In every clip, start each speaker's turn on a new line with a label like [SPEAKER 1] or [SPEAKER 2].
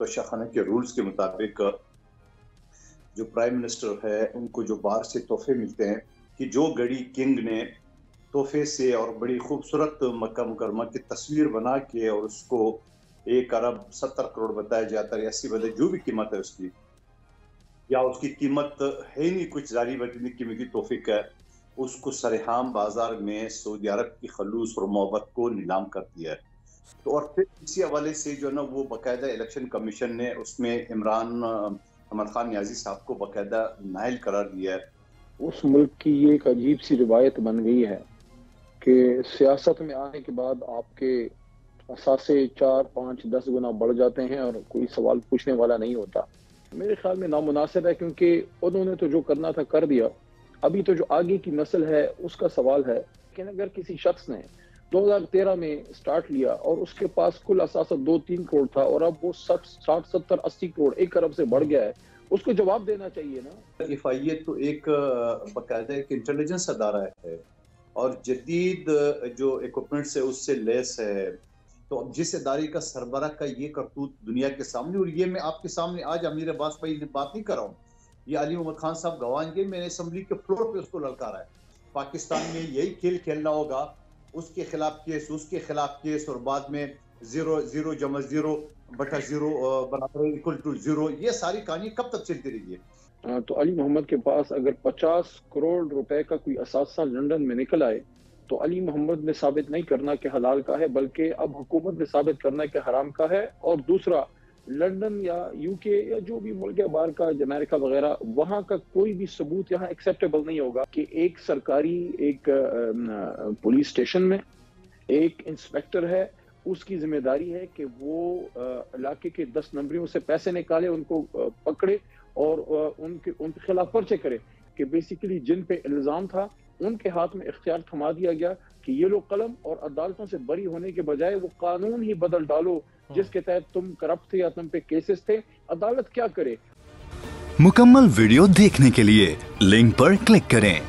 [SPEAKER 1] तोशा खाना के रूल्स के मुताबिक जो प्राइम मिनिस्टर है उनको जो बाहर से तोहफे मिलते हैं कि जो घड़ी किंग ने तोहफे से और बड़ी खूबसूरत मक्का मुकरमा की तस्वीर बना के और उसको 1 अरब 70 करोड़ बताया जाता है, 80 बताया, जो भी कीमत है उसकी, या उसकी कीमत है नहीं कुछ जारी बदली कीमत की तोहफे का, उसको सरेआम बाजार में सऊदी अरब की खलूस और मोहब्बत को नीलाम कर दिया है। तो और फिर इसी हवाले से जो ना वो बाकायदा इलेक्शन कमीशन ने उसमें इमरान अहमद खान नियाजी साहब को बाकायदा नाइल करार दिया है।
[SPEAKER 2] उस मुल्क की ये एक अजीब सी रिवायत बन गई है कि सियासत में आने के बाद आपके असासे 4, 5, 10 गुना बढ़ जाते हैं और कोई सवाल पूछने वाला नहीं होता। मेरे ख्याल में नामुनासिब है, क्योंकि उन्होंने तो जो करना था कर दिया। अभी तो जो आगे की नस्ल है उसका सवाल है कि अगर किसी शख्स ने 2013 में स्टार्ट लिया और उसके पास कुल असासा 2-3 करोड़ था और अब वो 60, 70, 80 करोड़ 1 अरब से बढ़ गया है, उसको जवाब देना चाहिए ना।
[SPEAKER 1] FIA तो एक बाकायदा एक इंटेलिजेंस अदारा है और जदीद जो इक्विपमेंट से उससे लेस है। तो अब जिस इदारे का सरबरा का ये करतूत दुनिया के सामने, और ये मैं आपके सामने आज अमीर अब्बास भाई ने बात नहीं कर रहा हूँ, ये अली मोहम्मद खान साहब गवाएंगे, मैंने असम्बली के फ्लोर पे उसको ललकारा है। पाकिस्तान में यही खेल खेलना होगा, उसके खिलाफ केस, उसके खिलाफ केस, और बाद में 0 जमा 0 बटा 0 बराबर इक्वल टू 0, ये सारी कहानी कब तक चलती रही है?
[SPEAKER 2] तो अली मोहम्मद के पास अगर 50 करोड़ रुपए का कोई असासा लंदन में निकल आए तो अली मोहम्मद ने साबित नहीं करना कि हलाल का है, बल्कि अब हुकूमत ने साबित करना कि हराम का है। और दूसरा, लंदन या UK या जो भी मुल्क है बाहर का, अमेरिका वगैरह, वहां का कोई भी सबूत यहाँ एक्सेप्टेबल नहीं होगा कि एक सरकारी एक पुलिस स्टेशन में एक इंस्पेक्टर है, उसकी जिम्मेदारी है कि वो इलाके के 10 नंबरियों से पैसे निकाले, उनको पकड़े और उनके खिलाफ पर्चे करे कि बेसिकली जिन पे इल्जाम था उनके हाथ में इख्तियार थमा दिया गया कि ये लोग कलम और अदालतों से बरी होने के बजाय वो कानून ही बदल डालो जिसके तहत तुम करप्ट थे या तुम पे केसेस थे। अदालत क्या करे?
[SPEAKER 3] मुकम्मल वीडियो देखने के लिए लिंक पर क्लिक करें।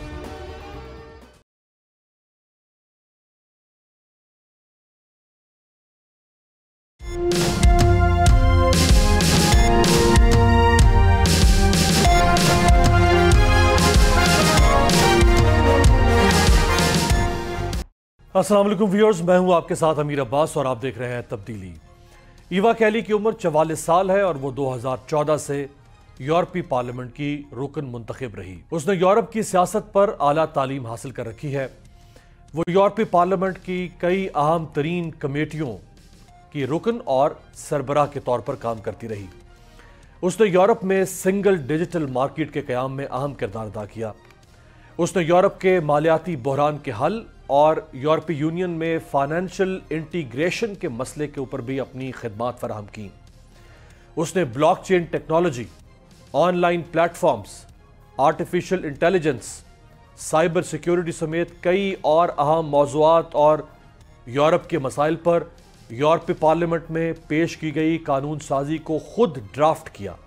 [SPEAKER 4] अस्सलाम वालेकुम व्यूअर्स, मैं हूं आपके साथ अमीर अब्बास और आप देख रहे हैं तब्दीली। ईवा कैली की उम्र 44 साल है और वो 2014 से यूरोपीय पार्लियामेंट की रुकन मुंतखब रही। उसने यूरोप की सियासत पर आला तालीम हासिल कर रखी है। वो यूरोपीय पार्लियामेंट की कई अहम तरीन कमेटियों की रुकन और सरबराह के तौर पर काम करती रही। उसने यूरोप में सिंगल डिजिटल मार्केट के क़याम में अहम किरदार अदा किया। उसने यूरोप के मालियाती बहरान के हल और यूरोपीय यूनियन में फाइनेंशियल इंटीग्रेशन के मसले के ऊपर भी अपनी खिदमात फराहम की। उसने blockchain technology, online platforms, artificial intelligence, cyber security समेत कई और अहम मौज़ूआत और यूरोप के मसाइल पर यूरोपीय पार्लियामेंट में पेश की गई कानून साजी को खुद ड्राफ्ट किया।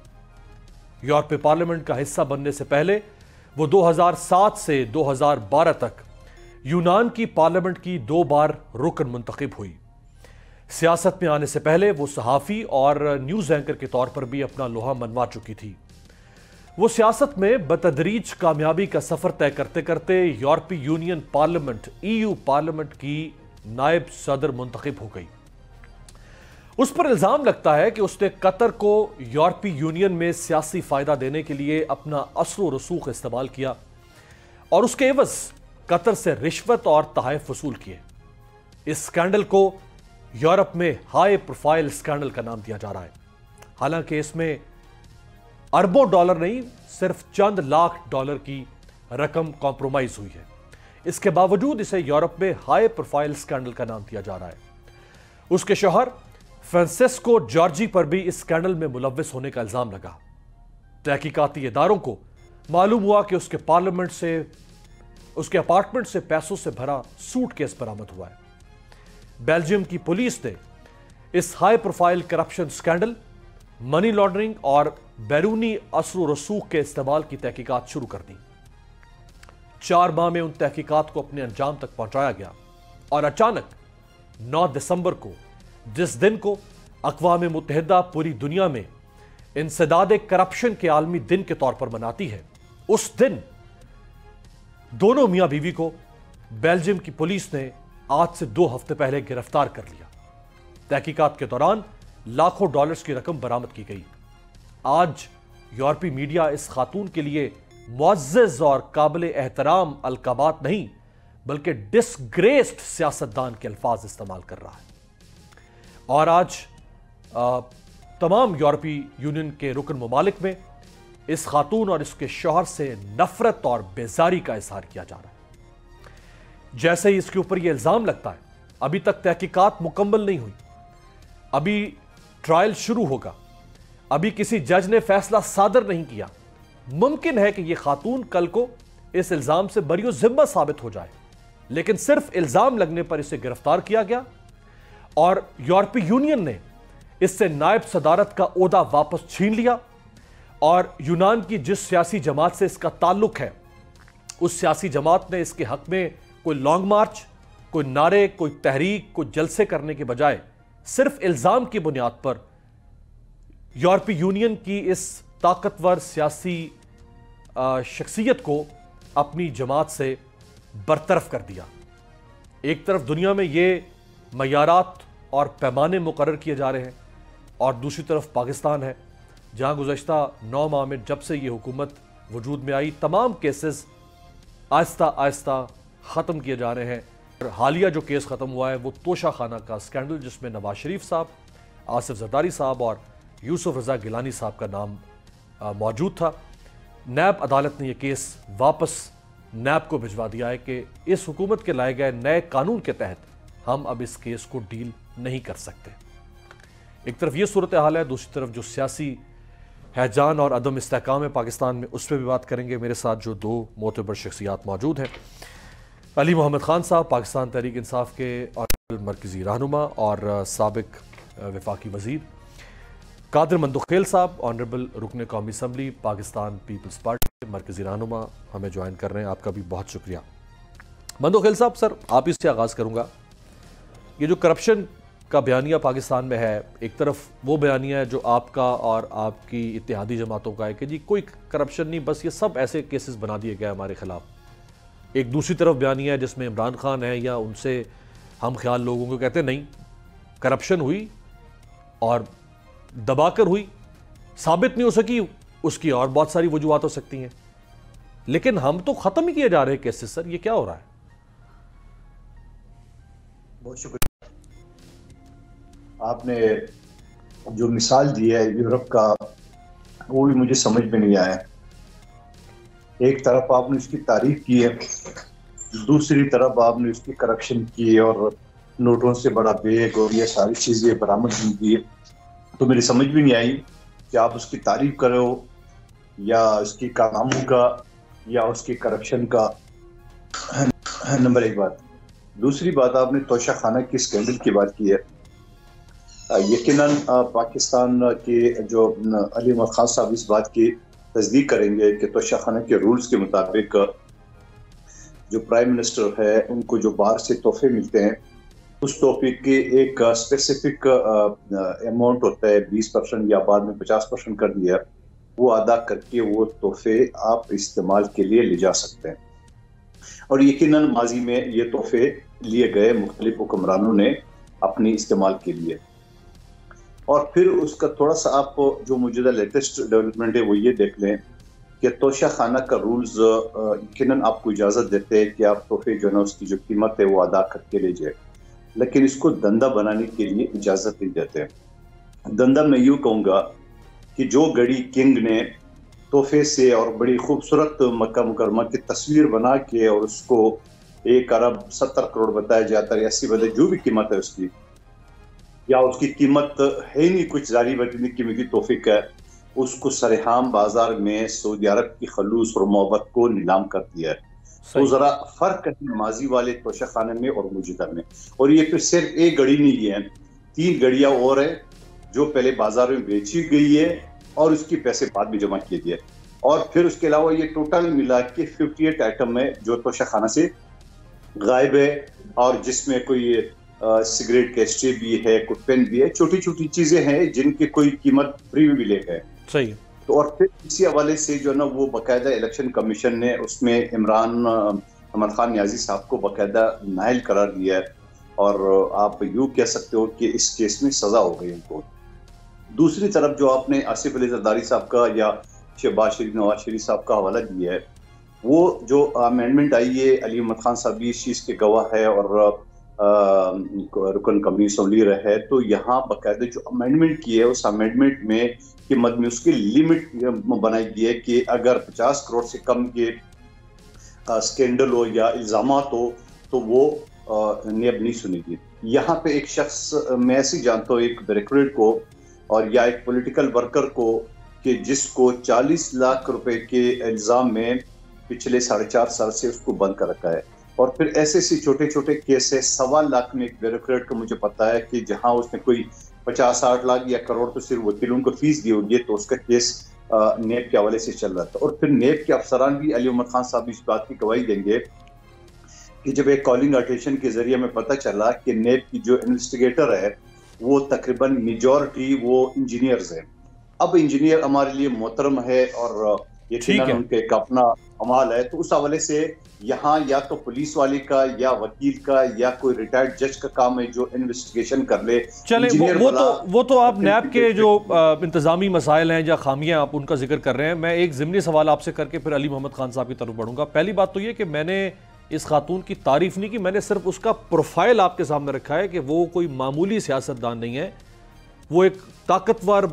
[SPEAKER 4] यूरोपीय पार्लियामेंट का हिस्सा बनने से पहले वो 2007 से 2012 तक यूनान की पार्लियामेंट की 2 बार रुकन मुंतखब हुई। सियासत में आने से पहले वो सहाफ़ी और न्यूज़ एंकर के तौर पर भी अपना लोहा मनवा चुकी थी। वो सियासत में बतदरीज कामयाबी का सफ़र तय करते करते यूरोपीय यूनियन पार्लियामेंट EU पार्लियामेंट की नायब सदर मुंतखब हो गई। उस पर इल्ज़ाम लगता है कि उसने कतर को यूरोपीय यूनियन में सियासी फ़ायदा देने के लिए अपना असर व रसूख इस्तेमाल किया और उसके एवज़ कतर से रिश्वत और तहफ़ वसूल किए। इस स्कैंडल को यूरोप में हाई प्रोफाइल स्कैंडल का नाम दिया जा रहा है। हालांकि इसमें अरबों डॉलर नहीं, सिर्फ चंद लाख डॉलर की रकम कॉम्प्रोमाइज हुई है। इसके बावजूद इसे यूरोप में हाई प्रोफाइल स्कैंडल का नाम दिया जा रहा है। उसके शौहर फ्रांसेस्को जॉर्जी पर भी इस स्कैंडल में मुलव्विस होने का इल्जाम लगा। तहकीकाती इदारों को मालूम हुआ कि उसके अपार्टमेंट से पैसों से भरा सूटकेस बरामद हुआ है। बेल्जियम की पुलिस ने इस high profile corruption scandal, money laundering और बैरूनी असर रसूख के इस्तेमाल की तहकीकात शुरू कर दी। 4 माह में उन तहकीकात को अपने अंजाम तक पहुंचाया गया और अचानक 9 दिसंबर को, जिस दिन को अक़वाम मुत्तहिदा पूरी दुनिया में इंसदाद करप्शन के आलमी दिन के तौर पर मनाती है, उस दिन दोनों मियां बीवी को बेल्जियम की पुलिस ने आज से 2 हफ्ते पहले गिरफ्तार कर लिया। तहकीकात के दौरान लाखों डॉलर्स की रकम बरामद की गई। आज यूरोपीय मीडिया इस खातून के लिए मुअज़्ज़ज़ और काबिल एहतराम अलकाबात नहीं बल्कि डिसग्रेस्ड सियासतदान के अल्फाज इस्तेमाल कर रहा है। और आज तमाम यूरोपीय यूनियन के रुकन ममालिक में इस खातून और इसके शौहर से नफरत और बेजारी का इजहार किया जा रहा है। जैसे ही इसके ऊपर यह इल्जाम लगता है, अभी तक तहकीकात मुकम्मल नहीं हुई, अभी ट्रायल शुरू होगा, अभी किसी जज ने फैसला सादर नहीं किया। मुमकिन है कि यह खातून कल को इस इल्जाम से बरी जिम्मा साबित हो जाए, लेकिन सिर्फ इल्जाम लगने पर इसे गिरफ्तार किया गया और यूरोपीय यूनियन ने इससे नायब सदारत का ओहदा वापस छीन लिया और यूनान की जिस सियासी जमात से इसका ताल्लुक है, उस सियासी जमात ने इसके हक में कोई लॉन्ग मार्च, कोई नारे, कोई तहरीक, कोई जलसे करने के बजाय सिर्फ इल्जाम की बुनियाद पर यूरोपीय यूनियन की इस ताकतवर सियासी शख्सियत को अपनी जमात से बरतरफ कर दिया। एक तरफ दुनिया में ये मयारात और पैमाने मुकर्रर किए जा रहे हैं और दूसरी तरफ पाकिस्तान है जहां गुज़श्ता 9 माह में जब से ये हुकूमत वजूद में आई तमाम केसेस आहिस्ता आहिस्ता ख़त्म किए जा रहे हैं। और हालिया जो केस ख़त्म हुआ है वो तोशा खाना का स्कैंडल, जिसमें नवाज शरीफ साहब, आसिफ जरदारी साहब और यूसुफ रज़ा गिलानी साहब का नाम मौजूद था। नैब अदालत ने यह केस वापस नैब को भिजवा दिया है कि इस हुकूमत के लाए गए नए कानून के तहत हम अब इस केस को डील नहीं कर सकते। एक तरफ ये सूरत हाल है, दूसरी तरफ जो सियासी हैजान और अदम इस्तेहकाम है पाकिस्तान में, उस पर भी बात करेंगे। मेरे साथ जो 2 मोतबर शख्सियात मौजूद हैं, अली मोहम्मद खान साहब पाकिस्तान तहरीक इंसाफ के और मरकज़ी रहनुमा और साबिक वफाकी वज़ीर, कादिर मंदुखेल साहब ऑनरेबल रुकन कौमी असम्बली पाकिस्तान पीपल्स पार्टी मरकज़ी रहनुमा, हमें ज्वाइन कर रहे हैं। आपका भी बहुत शुक्रिया। मंदुखेल साहब, सर आप इससे आगाज़ करूँगा। ये जो करप्शन का बयानिया पाकिस्तान में है, एक तरफ वो बयानिया है जो आपका और आपकी इत्तेहादी जमातों का है कि जी कोई करप्शन नहीं, बस ये सब ऐसे केसेस बना दिए गए हमारे खिलाफ। एक दूसरी तरफ बयानिया है जिसमें इमरान खान है या उनसे हम ख्याल लोगों को कहते हैं नहीं, करप्शन हुई और दबाकर हुई, साबित नहीं हो सकी, उसकी और बहुत सारी वजूहात हो सकती हैं, लेकिन हम तो ख़त्म ही किए जा रहे हैं केसेस। सर ये क्या हो रहा है?
[SPEAKER 1] बहुत शुक्रिया। आपने जो मिसाल दी है यूरोप का, वो भी मुझे समझ में नहीं आया। एक तरफ आपने उसकी तारीफ की है, दूसरी तरफ आपने उसकी करप्शन की और नोटों से बड़ा बैग और ये सारी चीजें बरामद की है। तो मेरी समझ भी नहीं आई कि आप उसकी तारीफ करो या उसकी कामों का या उसकी करप्शन का। नंबर 1 बात। दूसरी बात, आपने तोशा खाना की स्कैंडल की बात की है। यकीनन पाकिस्तान के जो अली मोहम्मद खान साहब इस बात की तस्दीक करेंगे कि तोशा खाना के रूल्स के मुताबिक जो प्राइम मिनिस्टर है उनको जो बाहर से तोहफे मिलते हैं, उस तोहफे के एक स्पेसिफिक अमाउंट होता है, 20% या बाद में 50% कर दिया, वो अदा करके वो तोहफे आप इस्तेमाल के लिए ले जा सकते हैं। और यकीनन माजी में ये तोहफे लिए गए मुख्तलिफ हुक्मरानों ने अपनी इस्तेमाल के लिए। और फिर उसका थोड़ा सा आप जो मौजूदा लेटेस्ट डेवलपमेंट है वो ये देख लें कि तोशा खाना का रूल्स यकीनन आपको इजाज़त देते हैं कि आप तोहफे जो है उसकी जो कीमत है वो अदा करके ले जाए, लेकिन इसको धंधा बनाने के लिए इजाज़त नहीं देते हैं। धंधा मैं यूँ कहूँगा कि जो घड़ी किंग ने तोहफे से और बड़ी खूबसूरत मक्का मुकरमा की तस्वीर बना के और उसको 1 अरब 70 करोड़ बताया जाता है, 80 बताया, जो भी कीमत है उसकी, या उसकी कीमत है ही नहीं कुछ जारी बतनी कीमत की तोहफे का, उसको सरेआम बाजार में सऊदी अरब की खलूस और मोहब्बत को नीलाम कर दिया है। तो जरा फर्क है माजी वाले तोशा खाने में और मौजूदा में। और ये फिर सिर्फ एक घड़ी नहीं है, 3 घड़ियां और है जो पहले बाजार में बेची गई है और उसकी पैसे बाद में जमा किए गए। और फिर उसके अलावा ये टोटल मिला के 58 आइटम है जो तोशा खाना से गायब है और जिसमें कोई सिगरेट के स्ट्रे भी है, कुछ पेन भी है, छोटी छोटी चीजें हैं जिनकी कोई कीमत फ्री में भी ले गए।
[SPEAKER 4] सही।
[SPEAKER 1] तो और फिर इसी हवाले से जो है ना वो बाकायदा इलेक्शन कमीशन ने उसमें इमरान अहमद खान नियाजी साहब को बाकायदा नाइल करार दिया है, और आप यूँ कह सकते हो कि इस केस में सजा हो गई उनको। दूसरी तरफ जो आपने आसिफ अली जरदारी साहब का या शहबाज शरीफ, नवाज शरीफ साहब का हवाला दिया है, वो जो अमेंडमेंट आई है, अली अहमद खान साहब भी इस चीज़ के गवाह है और रुकन कमी असम्बली रहे, तो यहाँ बाकायदा जो अमेंडमेंट की है उस अमेंडमेंट में कि मद में उसकी लिमिट बनाई गई है कि अगर 50 करोड़ से कम के स्कैंडल हो या इल्ज़ामात हो तो वो नेब नहीं सुनेगी। यहाँ पे एक शख्स, मैं ऐसे जानता हूँ एक ब्यूरोक्रेट को और या एक पॉलिटिकल वर्कर को कि जिसको 40 लाख रुपए के इल्ज़ाम में पिछले 4.5 साल से उसको बंद कर रखा है, और फिर ऐसे छोटे छोटे केस है। 1.25 लाख में एक ब्यूरोक्रेट को मुझे पता है कि जहाँ उसने कोई 50-60 लाख या करोड़ तो सिर्फ वकीलों को फीस दी होगी, तो उसका केस नेब के हवाले से चल रहा था। और फिर नेब के अफसरान भी, अली अहमद खान साहब इस बात की गवाही देंगे कि जब एक कॉलिंग अटेंशन के जरिए में पता चला कि नेब की जो इन्वेस्टिगेटर है वो तकरीबन मेजॉरिटी वो इंजीनियर्स हैं। अब इंजीनियर हमारे लिए मोहतरम है और यकीनन उनके एक अपना अमाल है, तो उस हवाले से यहाँ या तो पुलिस वाले का या वकील का या कोई रिटायर्ड जज का काम है जो इन्वेस्टिगेशन कर ले।
[SPEAKER 4] चले वो तो आप नैब के जो इंतजामी मसाइल हैं या खामियां आप उनका जिक्र कर रहे हैं। मैं एक ज़िमनी सवाल आपसे करके फिर अली मोहम्मद खान साहब की तरफ बढ़ूंगा। पहली बात तो ये कि मैंने इस खातून की तारीफ नहीं की, मैंने सिर्फ उसका प्रोफाइल आपके सामने रखा है कि वो कोई मामूली सियासतदान नहीं है, वो एक ताकतवर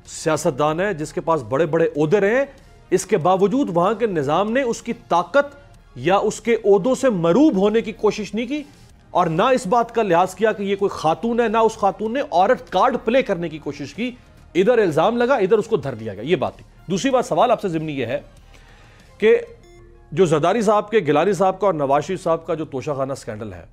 [SPEAKER 4] सियासतदान है जिसके पास बड़े बड़े ओहदे रहे। इसके बावजूद वहां के निजाम ने उसकी ताकत या उसके ओहदों से मरूब होने की कोशिश नहीं की, और ना इस बात का लिहाज किया कि ये कोई खातून है, ना उस खातून ने औरत कार्ड प्ले करने की कोशिश की। इधर इल्जाम लगा, इधर उसको धर दिया गया, ये बात थी। दूसरी बात, सवाल आपसे ज़िमनी ये है कि जो जरदारी साहब के, गिलानी साहब का और नवाज शरीफ साहब का जो तोशाखाना स्कैंडल है,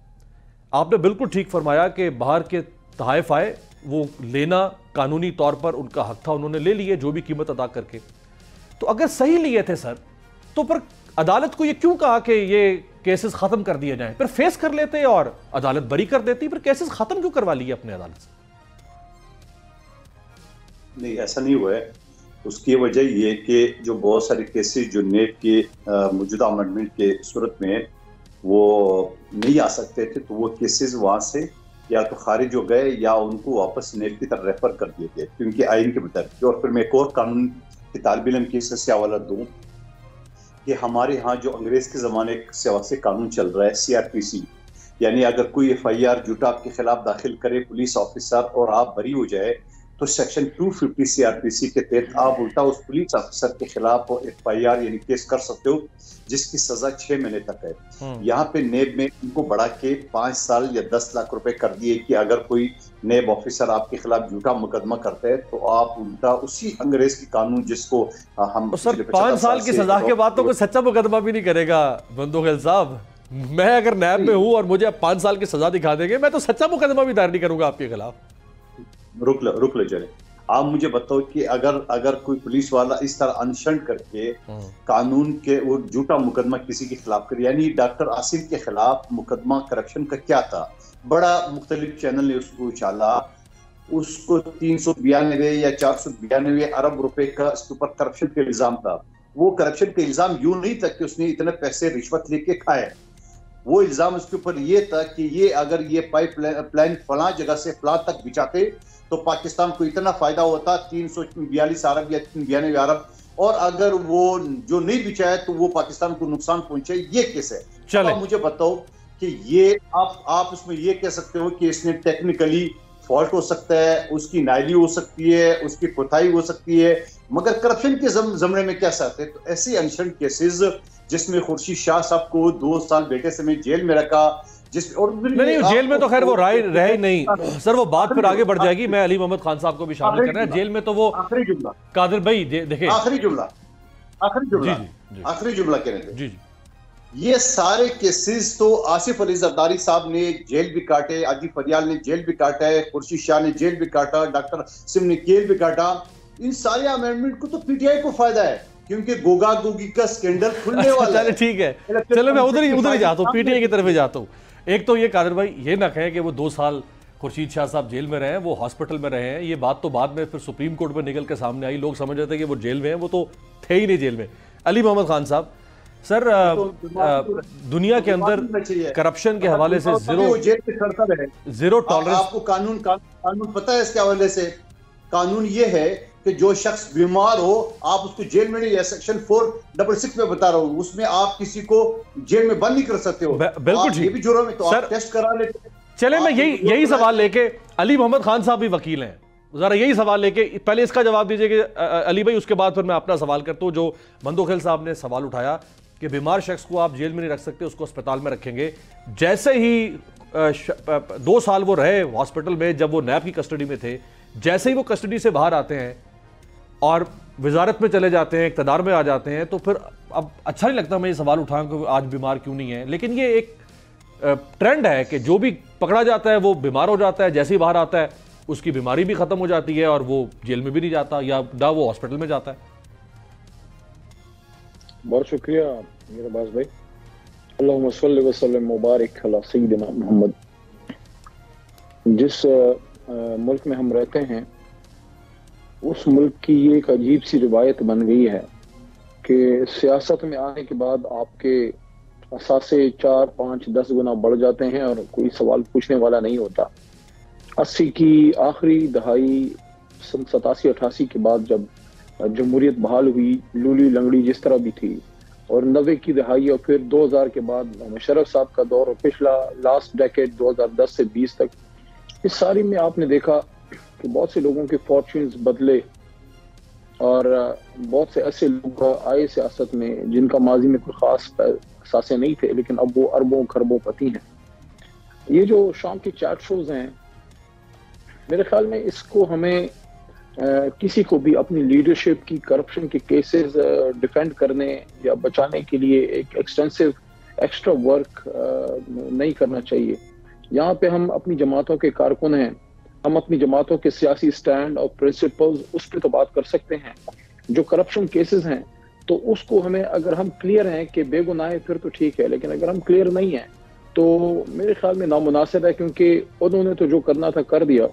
[SPEAKER 4] आपने बिल्कुल ठीक फरमाया कि बाहर के तहफ़ आए, वो लेना कानूनी तौर पर उनका हक था, उन्होंने ले लिए जो भी कीमत अदा करके। तो अगर सही लिए थे सर, तो पर अदालत को ये क्यों कहा कि ये केसेस खत्म कर दिए जाएं? फिर फेस कर लेते और अदालत बरी कर देती, फिर केसेस खत्म क्यों करवा लिए अपने अदालत से?
[SPEAKER 1] नहीं, ऐसा नहीं हुआ है। उसकी वजह ये कि जो बहुत सारे केसेस जो नेब के मौजूदा अमेंडमेंट के सूरत में वो नहीं आ सकते थे, तो वो केसेस वहाँ से या तो खारिज हो गए या उनको वापस नेब की तरफ रेफर कर दिए गए, क्योंकि आइन के मुताबिक। और फिर मैं एक और कानून की तालिब इल्म की से हवाला दूँ कि हमारे यहाँ जो अंग्रेज के ज़माने से कानून चल रहा है, CRPC, यानी अगर कोई FIR झूठा आपके खिलाफ दाखिल करे पुलिस ऑफिसर और आप बरी हो जाए, तो सेक्शन 250 CRPC के तहत आप उल्टा उस पुलिस ऑफिसर के खिलाफ FIR यानी केस कर सकते हो, जिसकी सजा 6 महीने तक है। यहाँ पे नेब में इनको बढ़ा के 5 साल या 10 लाख रुपए कर दिए कि अगर कोई नेब ऑफिसर आपके खिलाफ झूठा मुकदमा करता है तो आप उल्टा उसी अंग्रेज की कानून जिसको हम
[SPEAKER 4] तो सर 5 साल की सजा के बाद तो कोई सच्चा मुकदमा भी नहीं करेगा बंदोखेल साहब। मैं अगर नैब में हूँ और मुझे आप 5 साल की सजा दिखा देंगे, मैं तो सच्चा मुकदमा भी दायर नहीं करूंगा आपके खिलाफ।
[SPEAKER 1] रुक लो चले, आप मुझे बताओ कि अगर कोई पुलिस वाला इस तरह अनशन करके कानून के वो झूठा मुकदमा किसी के खिलाफ करे, यानी डॉक्टर आसिम के खिलाफ मुकदमा करप्शन का क्या था, बड़ा मुख्तलिफ चैनल ने उसको उछाला, उसको 392 या 492 अरब रुपए का इसके ऊपर करप्शन का इल्जाम था। वो करप्शन का इल्जाम यूं नहीं था कि उसने इतने पैसे रिश्वत लेके खाए, वो इल्जाम उसके ऊपर ये था कि ये अगर ये पाइप लाइन फलां जगह से फलां तक बिछाते तो पाकिस्तान को इतना फायदा होता, 342 अरब या 92 अरब, और अगर वो जो नहीं बिछाया तो वो पाकिस्तान को नुकसान पहुंचे। ये केस है। चलो मुझे बताओ कि ये आप उसमें ये कह सकते हो कि इसने टेक्निकली फॉल्ट हो सकता है, उसकी नाइली हो सकती है, उसकी कोताही हो सकती है, मगर करप्शन के जमरे में क्या चाहते हैं? तो ऐसे अनशन केसेस जिसमें खुर्शीद शाह साहब को 2 साल बेटे समेत जेल में रखा, और
[SPEAKER 4] नहीं जेल में तो खैर वो रहे नहीं सर, वो बात फिर आगे बढ़ जाएगी। मैं अली मोहम्मद खान साहब को भी शामिल कर रहा है जेल में, तो वो
[SPEAKER 1] आखिरी जुमला
[SPEAKER 4] कादिर भाई देखिए,
[SPEAKER 1] आखिरी जुमला कहने थे। जी ये सारे केसेस तो आसिफ अली जरदारी साहब ने जेल भी काटे, अजीब फरियाल ने जेल भी काटा है, खुर्शीद शाह ने जेल भी काटा, डॉक्टर सिम ने जेल भी काटा। इन सारे अमेंडमेंट को तो PTI को फायदा है, क्योंकि गोगा गोगी का स्कैंडल खुलने वाला है।
[SPEAKER 4] ठीक है, चलो मैं उधर ही जाता हूँ, PTI की तरफ जाता हूँ। ایک تو یہ قادر بھائی یہ نہ کہیں کہ وہ 2 سال خورشید شاہ صاحب جیل میں رہے ہیں، وہ ہاسپٹل میں رہے ہیں، یہ بات تو بعد میں پھر سپریم کورٹ میں نکل کے سامنے آئی، لوگ سمجھ رہے تھے کہ وہ جیل میں ہیں، وہ تو تھے ہی نہیں جیل میں۔ علی محمد خان صاحب، سر دنیا کے اندر کرپشن کے حوالے سے زیرو ٹالرنس،
[SPEAKER 1] آپ کو قانون پتہ ہے اس کے حوالے سے؟ قانون یہ ہے کہ جو شخص بیمار ہو آپ اس کو جیل میں نہیں، یا سیکشن 466 میں بتا رہا ہوں، اس میں آپ کسی کو جیل میں بند نہیں کر سکتے ہو۔
[SPEAKER 4] بالکل
[SPEAKER 1] یہ بھی جرم ہے تو آپ ٹیسٹ کرا لیتے۔
[SPEAKER 4] چلے میں یہی سوال لے کے، علی محمد خان صاحب بھی وکیل ہیں، ذرا یہی سوال لے کے پہلے اس کا جواب دیجئے کہ علی بھائی، اس کے بعد پھر میں اپنا سوال کرتا ہوں۔ جو مندوخیل صاحب نے سوال اٹھایا کہ بیمار شخص کو آپ جیل میں نہیں رکھ سکتے، اس کو اسپتال میں رکھیں گے، جیسے ہی 2 سال وہ رہے ہاسپٹل میں جب وہ نیب کی کسٹڈی میں تھے، جیسے ہی وہ کسٹڈی سے باہر آتے ہیں اور وزارت میں چلے جاتے ہیں، اقتدار میں آ جاتے ہیں، تو پھر اب اچھا نہیں لگتا میں یہ سوال اٹھاؤں کہ آج بیمار کیوں نہیں ہے، لیکن یہ ایک ٹرینڈ ہے کہ جو بھی پکڑا جاتا ہے وہ بیمار ہو جاتا ہے، جیسے ہی باہر آتا ہے اس کی بیماری بھی ختم ہو جاتی ہے اور وہ جیل میں بھی نہیں جاتا، یا نہ وہ ہاسپٹل میں جاتا ہے۔
[SPEAKER 2] بہت شکریہ میرے باز بھائی۔ اللہم صلی وسلم مبارک علی سیدنا محمد۔ جس ملک میں ہم رہتے ہیں اس ملک کی یہ ایک عجیب سی روایت بن گئی ہے کہ سیاست میں آنے کے بعد آپ کے اثاثے 4، 5، 10 گنا بڑھ جاتے ہیں اور کوئی سوال پوچھنے والا نہیں ہوتا۔ 80 کی آخری دہائی، 87، 88 کے بعد جب جمہوریت بحال ہوئی، لولی لنگڑی جس طرح بھی تھی، اور 90 کی دہائی اور پھر 2000 کے بعد مشرف صاحب کا دور اور پچھلا لاسٹ ڈیکیڈ 2010 سے 20 تک، اس ساری میں آپ نے دیکھا کہ بہت سے لوگوں کے فارچونز بدلے اور بہت سے ایسے لوگ آئے سیاست میں جن کا ماضی میں کوئی خاص اثاثے نہیں تھے، لیکن اب وہ اربوں کھربوں پتی ہیں۔ یہ جو شام کے چیٹ شوز ہیں، میرے خیال میں اس کو ہمیں کسی کو بھی اپنی لیڈرشپ کی کرپشن کے کیسز ڈیفینڈ کرنے یا بچانے کے لیے ایک ایکسٹینسو ایکسٹرا ورک نہیں کرنا چاہیے۔ یہاں پہ ہم اپنی جماعتوں کے کارکن ہیں، ہم اپنی جماعتوں کے سیاسی سٹینڈ اور پرنسپلز اس پہ تو بات کر سکتے ہیں۔ جو کرپشن کیسز ہیں تو اس کو ہمیں، اگر ہم کلیئر ہیں کہ بے گناہ ہے پھر تو ٹھیک ہے، لیکن اگر ہم کلیئر نہیں ہیں تو میرے خیال میں نامناسب ہے، کیونکہ انہوں نے تو جو کرنا تھا کر دیا۔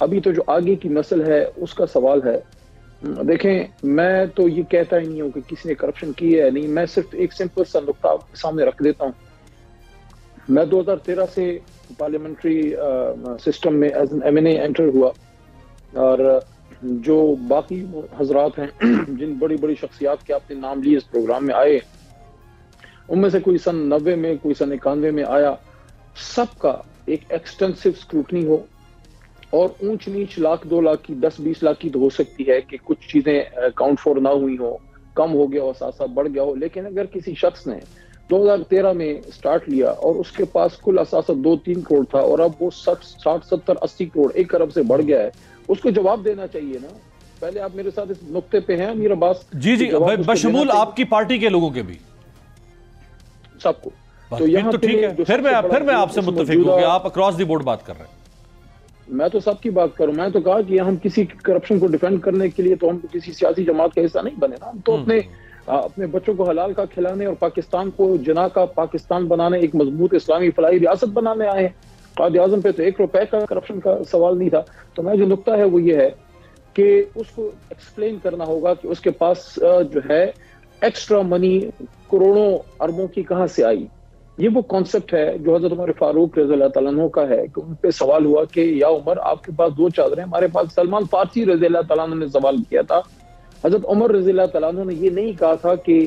[SPEAKER 2] ابھی تو جو آگے کی نسل ہے اس کا سوال ہے۔ دیکھیں، میں تو یہ کہتا ہی نہیں ہوں کہ کسی نے کرپشن کی ہے نہیں، میں صرف ایک سمپل سا نقطہ سامنے رکھ دیتا ہوں۔ میں 2013 سے پارلیمنٹری سسٹم میں as an M N A enter ہوا، اور جو باقی حضرات ہیں جن بڑی بڑی شخصیات کے آپ نے نام لیے اس پروگرام میں آئے، ان میں سے کوئی سن 90 میں، کوئی سن 91 میں آیا، سب کا ایک ایکسٹینسو اسکروٹنی ہو، اور اونچ نیچ 1,00,000 2 لاکھ کی 10-20 لاکھ کی تو ہو سکتی ہے کہ کچھ چیزیں اکاؤنٹ فور نہ ہوئی ہو، کم ہو گیا ہو، اثاثہ بڑھ گیا ہو، لیکن اگر کسی شخص نے 2013 میں سٹارٹ لیا اور اس کے پاس کل اثاثہ 2-3 کروڑ تھا اور اب وہ 60 70 80 کروڑ 1 ارب سے بڑھ گیا ہے، اس کو جواب دینا چاہیے نا۔ پہلے آپ میرے ساتھ اس نقطے پہ ہیں امیر عباس؟
[SPEAKER 4] جی بشمول آپ کی پارٹی کے لوگوں کے بھی،
[SPEAKER 2] سب کو۔
[SPEAKER 4] تو یہاں تو ٹھیک ہے، پھر میں آپ سے متفق ہوں کہ آپ اکراس دی بورڈ بات کر رہے ہیں۔
[SPEAKER 2] میں تو سب کی بات کروں، میں تو کہا کہ ہم کسی کرپشن کو ڈیفینڈ کرنے کے لیے تو ہم کسی سیاسی جماعت کا حصہ نہیں بنے نا، ہم تو اپنے بچوں کو حلال کا کھلانے اور پاکستان کو جناح کا پاکستان بنانے، ایک مضبوط اسلامی فلاحی ریاست بنانے آئے ہیں۔ قائد اعظم پہ تو 1 روپے کا کرپشن کا سوال نہیں تھا۔ تو میں جو نقطہ ہے وہ یہ ہے کہ اس کو ایکسپلین کرنا ہوگا کہ اس کے پاس جو ہے ایکسٹرا منی کروڑوں اربوں کی کہاں سے آئی۔ یہ وہ کانسیپٹ ہے جو حضرت عمر فاروق رضی اللہ تعالیٰ عنہ کا ہے، کہ ان پہ سوال ہوا کہ یا عمر آپ کے پاس 2 چادریں، ہمارے پاس سلمان فارسی رضی اللہ تعالیٰ عنہ نے سوال کیا تھا۔ حضرت عمر رضی اللہ تعالیٰ عنہ نے یہ نہیں کہا تھا کہ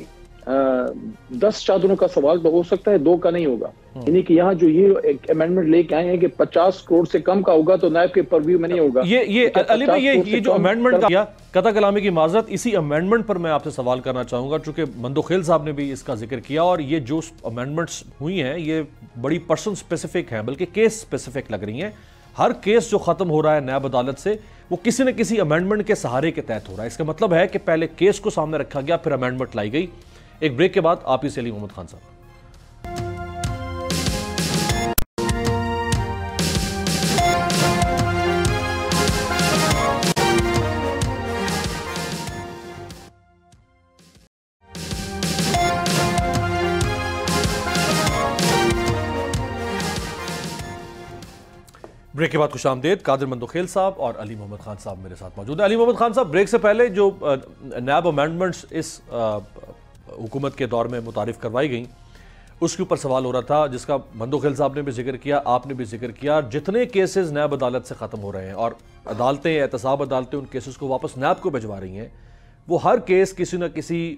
[SPEAKER 2] 10 چادروں کا سوال تو ہو سکتا ہے، 2 کا نہیں ہوگا، یعنی کہ یہاں جو یہ ایک امینڈمنٹ لے کے آئے ہیں کہ 50 کروڑ سے کم کا ہوگا تو نائب کے پرویو میں نہیں ہوگا۔
[SPEAKER 4] یہ علی بھائی، یہ جو امینڈمنٹ کا قطع کلامی کی معذرت، اسی امینڈمنٹ پر میں آپ سے سوال کرنا چاہوں گا، چونکہ مندوخیل صاحب نے بھی اس کا ذکر کیا، اور یہ جو امینڈمنٹس ہوئی ہیں یہ بڑی پرسن سپیسیفک ہیں، بلکہ کیس سپیسیفک لگ رہی ہیں۔ ہر کیس جو ختم ہو رہا ہے نیب عدالت سے، وہ کسی نہ کسی امینڈمنٹ کے سہارے کے تحت ہو رہا ہے۔ اس کا مطلب ہے کہ پہلے کیس کو سامنے رکھا گیا، پھر امینڈمنٹ لائی گئی۔ ایک بریک کے بعد آپ ہی سے علی محمد خان صاحب۔ بریک کے بعد خوش آمدید. قادر مندوخیل صاحب اور علی محمد خان صاحب میرے ساتھ موجود ہیں. علی محمد خان صاحب، بریک سے پہلے جو نیب امینڈمنٹس اس حکومت کے دور میں متعارف کروائی گئیں اس کے اوپر سوال ہو رہا تھا، جس کا مندوخیل صاحب نے بھی ذکر کیا، آپ نے بھی ذکر کیا. جتنے کیسز نیب عدالت سے ختم ہو رہے ہیں اور عدالتیں، احتساب عدالتیں ان کیسز کو واپس نیب کو بھجوا رہی ہیں، وہ ہر کیس کسی نہ کسی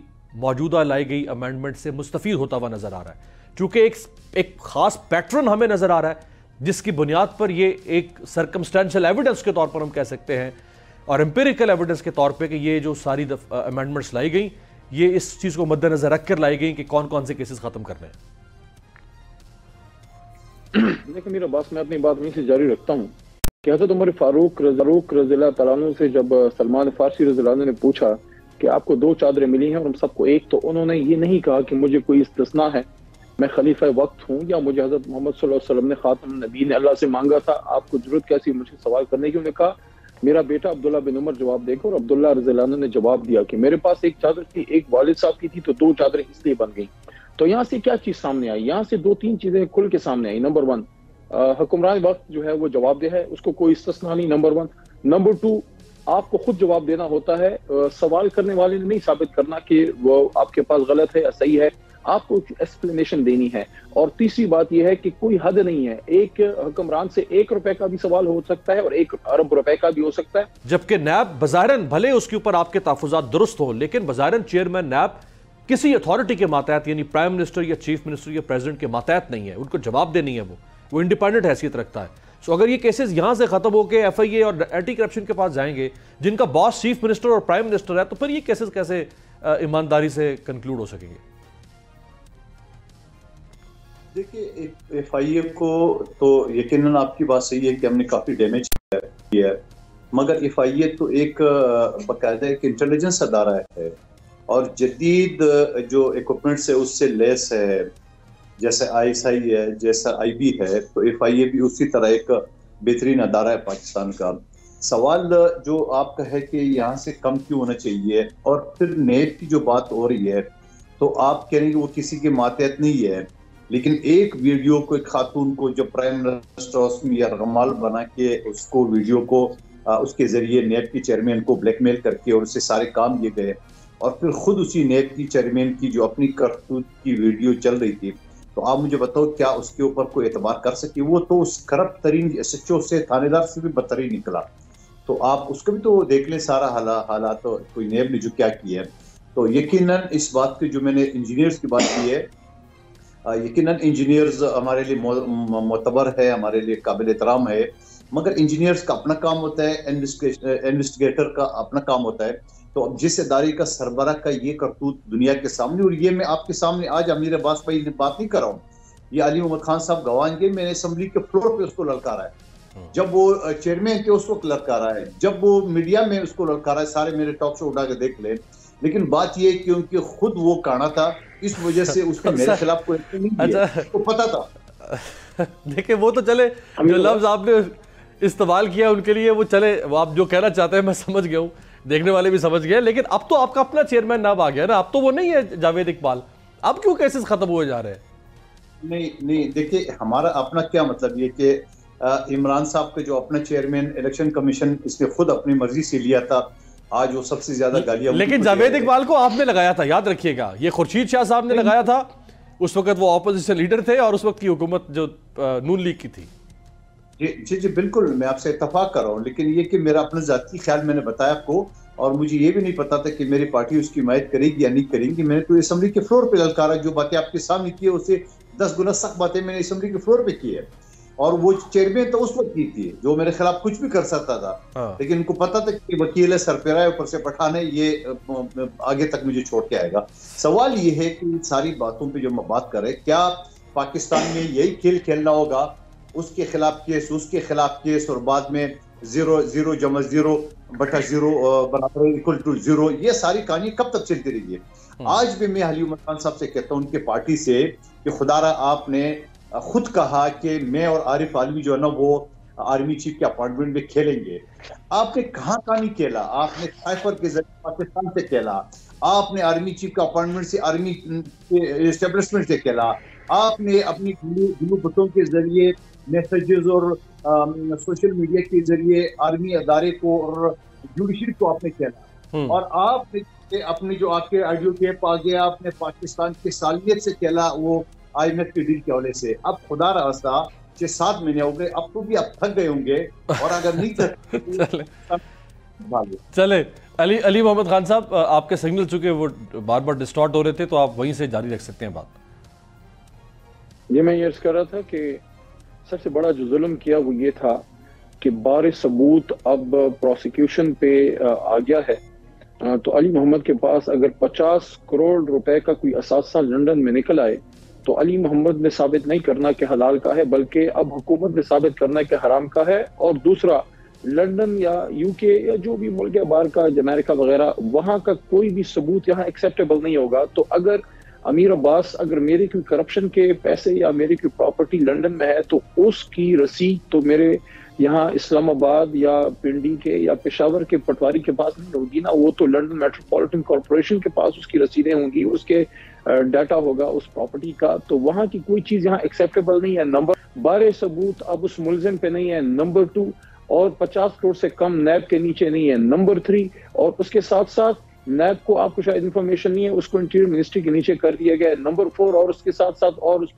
[SPEAKER 4] موجودہ لائی گئی امینڈمنٹ سے مستفید ہوتا ہوا نظر آ رہا ہے. چونکہ ایک خاص پیٹرن ہمیں نظر آ رہا ہے جس کی بنیاد پر یہ ایک سرکمسٹینشل ایویڈنس کے طور پر ہم کہہ سکتے ہیں اور امپیریکل ایویڈنس کے طور پہ کہ یہ جو ساری امینڈمنٹس لائی گئیں یہ اس چیز کو مد نظر رکھ کر لائی گئیں کہ کون کون سے کیسز ختم کرنے ہیں.
[SPEAKER 2] دیکھیں میرا باس، میں اپنی بات وہیں سے جاری رکھتا ہوں کہ حضرت عمر فاروق رضی اللہ تعالیٰ عنہ سے جب سلمان فارسی رضی اللہ عنہ نے پوچھا کہ آپ کو 2 چادریں ملی ہیں اور ہم سب کو ایک، تو انہوں نے یہ نہیں کہا کہ مجھے کوئی استثناء ہے، میں خلیفہ وقت ہوں یا مجھے حضرت محمد صلی اللہ علیہ وسلم نے خاتم النبی نے اللہ سے مانگا تھا، آپ کو ضرورت کیسی مجھے سوال کرنے کی. انہوں نے کہا میرا بیٹا عبداللہ بن عمر جواب دے گا، اور عبداللہ رضی اللہ عنہ نے جواب دیا کہ میرے پاس ایک چادر تھی، ایک والد صاحب کی تھی، تو 2 چادریں اس لیے بن گئیں. تو یہاں سے کیا چیز سامنے آئی؟ یہاں سے 2-3 چیزیں کھل کے سامنے آئی. نمبر 1، حکمران وقت جو ہے وہ جواب دہ ہے، اس کو کوئی استثناء نہیں. نمبر 1. نمبر 2، آپ کو خود جواب دینا ہوتا ہے، سوال کرنے والے نے نہیں ثابت کرنا کہ وہ آپ کے پاس غلط ہے یا صحیح ہے، آپ کو ایکسپلینیشن دینی ہے. اور تیسری بات یہ ہے کہ کوئی حد نہیں ہے، ایک حکمران سے 1 روپے کا بھی سوال ہو سکتا ہے اور 1 ارب روپے کا بھی ہو سکتا ہے.
[SPEAKER 4] جبکہ نیب بظاہراً بھلے اس کے اوپر آپ کے تحفظات درست ہوں، لیکن بظاہراً چیئرمین نیب کسی اتھارٹی کے ماتحت، یعنی پرائم منسٹر یا چیف منسٹر یا پریزیڈنٹ کے ماتحت نہیں ہے، ان کو جواب دینی ہے، وہ انڈیپینڈنٹ حیثیت رکھتا ہے. سو اگر یہ کیسز یہاں سے ختم ہو کے ایف آئی اے اور اینٹی کرپشن کے پاس جائیں گے جن کا باس چیف منسٹر اور پرائم منسٹر ہے، تو پھر یہ کیسز کیسے ایمانداری سے کنکلوڈ ہو سکیں گے؟
[SPEAKER 1] دیکھیے ایف آئی اے کو تو یقیناً آپ کی بات صحیح ہے کہ ہم نے کافی ڈیمیج کیا ہے، مگر ایف آئی اے تو ایک باقاعدہ ایک انٹیلیجنس ادارہ ہے اور جدید جو ایکوپمنٹس ہے اس سے لیس ہے، جیسے آئی ایس آئی ہے، جیسا آئی بی ہے، تو ایف آئی اے بھی اسی طرح ایک بہترین ادارہ ہے پاکستان کا. سوال جو آپ کا ہے کہ یہاں سے کم کیوں ہونا چاہیے، اور پھر نیب کی جو بات ہو رہی ہے تو آپ کہہ رہے ہیں کہ وہ کسی کے ماتحت نہیں ہے، لیکن ایک ویڈیو کو ایک خاتون کو جو پرائم منسٹر اس میں یرغمال بنا کے اس کو ویڈیو کو اس کے ذریعے نیب کی چیئرمین کو بلیک میل کر کے اور اس سے سارے کام لیے گئے، اور پھر خود اسی نیب کی چیئرمین کی جو اپنی کرتوت کی ویڈیو چل رہی تھی، تو آپ مجھے بتاؤ کیا اس کے اوپر کوئی اعتبار کر سکے؟ وہ تو اس کرپٹ ترین ایس ایچ او سے، تھانے دار سے بھی بدتر ہی نکلا. تو آپ اس کو بھی تو دیکھ لیں سارا حالات کوئی نیب نے جو کیا کیا ہے. تو یقیناً اس بات کی جو میں نے انجینئرز کی بات کی ہے، یقیناً انجینئرز ہمارے لیے معتبر ہے، ہمارے لیے قابل احترام ہے، مگر انجینئرز کا اپنا کام ہوتا ہے، انویسٹیگیٹر کا اپنا کام ہوتا ہے. تو جس ادارے کا سربراہ کا یہ کرتوت دنیا کے سامنے، اور یہ میں آپ کے سامنے آج امیر عباس بھائی نے بات نہیں کر رہا ہوں، یہ علی محمد خان صاحب گواہیں گے، میں نے اسمبلی کے فلور پہ اس کو للکارا ہے، جب وہ چیئرمین تھے اس وقت للکارا ہے، جب وہ میڈیا میں اس کو للکارا ہے، سارے میرے ٹاک شو اٹھا کے دیکھ لیں. لیکن بات یہ ہے کہ ان کے خود وہ کانا تھا، اس وجہ سے اس نے میرے خلاف کوئی نہیں کیا، اس کو پتا تھا.
[SPEAKER 4] دیکھیں وہ تو چلے جو لفظ آپ نے استعمال کیا ان کے لیے وہ چلے، وہ آپ جو کہنا چاہتے ہیں میں سمجھ گیا ہوں، دیکھنے والے بھی سمجھ گئے. لیکن اب تو آپ کا اپنا چیئرمین ناب آ گیا نا، اب تو وہ نہیں ہے جاوید اقبال، اب کیوں کیسز ختم ہوئے جا رہے ہیں؟
[SPEAKER 1] نہیں دیکھیے ہمارا اپنا کیا مطلب یہ کہ عمران صاحب کا جو اپنا چیئرمین الیکشن کمیشن اس نے خود اپنی مرضی سے لیا تھا، آج وہ سب سے زیادہ گالیاں.
[SPEAKER 4] لیکن جاوید اقبال کو آپ نے لگایا تھا، یاد رکھیے گا، یہ خورشید شاہ صاحب نے لگایا تھا، اس وقت وہ اپوزیشن لیڈر تھے اور اس وقت کی حکومت جو نون لیگ کی تھی.
[SPEAKER 1] جی بالکل، میں آپ سے اتفاق کر رہا ہوں، لیکن یہ کہ میرا اپنا ذاتی خیال میں نے بتایا آپ کو، اور مجھے یہ بھی نہیں پتا تھا کہ میری پارٹی اس کی حمایت کرے گی یا نہیں کرے گی. میں نے تو اسمبلی کے فلور پہ للکارا، جو باتیں آپ کے سامنے کی ہے اس سے 10 گنا سخت باتیں میں نے اسمبلی کے فلور پہ کی ہے، اور وہ چیئرمین تو اس وقت کی تھی جو میرے خلاف کچھ بھی کر سکتا تھا، لیکن ان کو پتا تھا کہ وکیل ہے، سرپیرا ہے، اوپر سے پٹھان ہے، یہ آگے تک مجھے چھوڑ کے آئے گا. سوال یہ ہے کہ ان ساری باتوں پہ جو میں بات کر رہے، کیا پاکستان میں یہی کھیل کھیلنا ہوگا، اس کے خلاف کیس، اس کے خلاف کیس، اور بعد میں 0 جمع 0 بٹا 0 برابر اکول ٹو 0، یہ ساری کہانی کب تک چلتی رہی ہے؟ آج بھی میں علی محمد خان صاحب سے کہتا ہوں ان کے پارٹی سے کہ خدا را آپ نے خود کہا کہ میں اور عارف عالمی جو ہے نا وہ آرمی چیف کے اپوائنٹمنٹ میں کھیلیں گے. آپ نے کہاں کہانی کھیلا؟ آپ نے سائفر کے ذریعے پاکستان سے کھیلا، آپ نے آرمی چیف کا اپوائنٹمنٹ سے آرمی اسٹیبلشمنٹ سے کھیلا، آپ نے اپنی گلو بتوں کے ذریعے میسیجز اور سوشل میڈیا کے ذریعے عالمی ادارے کو اور جوڈیشری کو آپ نے کھیلا، اور آپ نے اپنے جو آپ کے آڈیو ٹیپ آ گیا، آپ نے پاکستان کی سالمیت سے کھیلا وہ IMF کے ڈیل کے حوالے سے. اب خدا راستہ 6-7 مہینے ہو گئے، اب تو بھی آپ تھک گئے ہوں گے، اور اگر نہیں تھک
[SPEAKER 4] چلے علی محمد خان صاحب، آپ کے سگنل چونکہ وہ بار بار ڈسٹارٹ ہو رہے تھے تو آپ وہیں سے جاری رکھ سکتے ہیں بات.
[SPEAKER 2] یہ میں یہ عرض کر رہا تھا کہ سب سے بڑا جو ظلم کیا وہ یہ تھا کہ بار ثبوت اب پروسیکیوشن پہ آ گیا ہے. تو علی محمد کے پاس اگر 50 کروڑ روپے کا کوئی اثاثہ لنڈن میں نکل آئے تو علی محمد نے ثابت نہیں کرنا کہ حلال کا ہے، بلکہ اب حکومت نے ثابت کرنا کہ حرام کا ہے. اور دوسرا، لنڈن یا UK یا جو بھی ملک ہے باہر کا، امریکہ وغیرہ، وہاں کا کوئی بھی ثبوت یہاں ایکسیپٹیبل نہیں ہوگا. تو اگر امیر عباس اگر میرے کوئی کرپشن کے پیسے یا میری کوئی پراپرٹی لنڈن میں ہے تو اس کی رسید تو میرے یہاں اسلام آباد یا پنڈی کے یا پشاور کے پٹواری کے پاس نہیں ہوگی نا، وہ تو لنڈن میٹروپولیٹن کارپوریشن کے پاس اس کی رسیدیں ہوں گی، اس کے ڈیٹا ہوگا اس پراپرٹی کا. تو وہاں کی کوئی چیز یہاں ایکسیپٹیبل نہیں ہے. نمبر 12 ثبوت اب اس ملزم پہ نہیں ہے. نمبر 2، اور 50 کروڑ سے کم نیب کے نیچے نہیں ہے. نمبر 3، اور اس کے ساتھ ساتھ نیب کو آپ کو شاید انفارمیشن نہیں ہے، اس کو انٹیریئر منسٹری کے نیچے کر دیا گیا ہے. نمبر 4، اور اس کے ساتھ ساتھ اور اس